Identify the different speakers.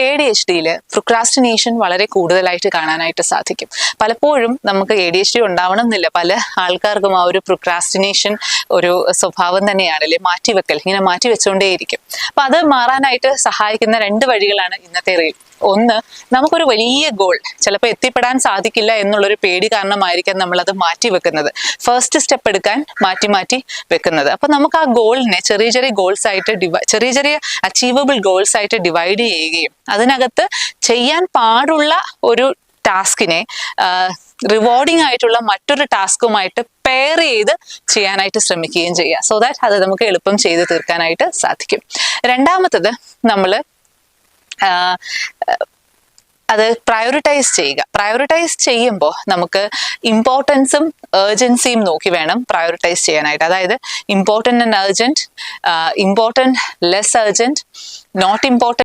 Speaker 1: ADHD-യിൽ procrastination വളരെ കൂടുതലായിട്ട് കാണാനായിട്ട് സാധിക്കും. പലപ്പോഴും നമുക്ക് ADHD ഉണ്ടാവണം എന്നില്ല, പല ആൾക്കാർക്കും ആ ഒരു പ്രൊക്രാസ്റ്റിനേഷൻ ഒരു സ്വഭാവം തന്നെയാണ്, അല്ലെ, മാറ്റിവെക്കൽ, ഇങ്ങനെ മാറ്റിവെച്ചുകൊണ്ടേയിരിക്കും. അപ്പൊ അത് മാറാനായിട്ട് സഹായിക്കുന്ന 2 വഴികളാണ് ഇന്നത്തെ റീൽ. ഒന്ന്, നമുക്കൊരു വലിയ ഗോൾ ചിലപ്പോൾ എത്തിപ്പെടാൻ സാധിക്കില്ല എന്നുള്ളൊരു പേടി കാരണമായിരിക്കാം നമ്മളത് മാറ്റി വെക്കുന്നത്, ഫസ്റ്റ് സ്റ്റെപ്പ് എടുക്കാൻ മാറ്റി മാറ്റി വെക്കുന്നത്. അപ്പൊ നമുക്ക് ആ ഗോളിനെ ചെറിയ ചെറിയ ഗോൾസ് ആയിട്ട് ചെറിയ ചെറിയ അച്ചീവബിൾ ഗോൾസ് ആയിട്ട് ഡിവൈഡ് ചെയ്യുകയും അതിനകത്ത് ചെയ്യാൻ പാടുള്ള ഒരു ടാസ്കിനെ റിവാർഡിംഗ് ആയിട്ടുള്ള മറ്റൊരു ടാസ്കുമായിട്ട് പെയർ ചെയ്ത് ചെയ്യാനായിട്ട് ശ്രമിക്കുകയും ചെയ്യുക. സോ ദാറ്റ് അത് നമുക്ക് എളുപ്പം ചെയ്ത് തീർക്കാനായിട്ട് സാധിക്കും. രണ്ടാമത്തത്, നമ്മൾ അത് പ്രയോറിറ്റൈസ് ചെയ്യുക. പ്രയോറിറ്റൈസ് ചെയ്യുമ്പോൾ നമുക്ക് ഇമ്പോർട്ടൻസും ഏർജൻസിയും നോക്കി വേണം പ്രയോറിറ്റൈസ് ചെയ്യാനായിട്ട്. അതായത് important and urgent, important less urgent, not important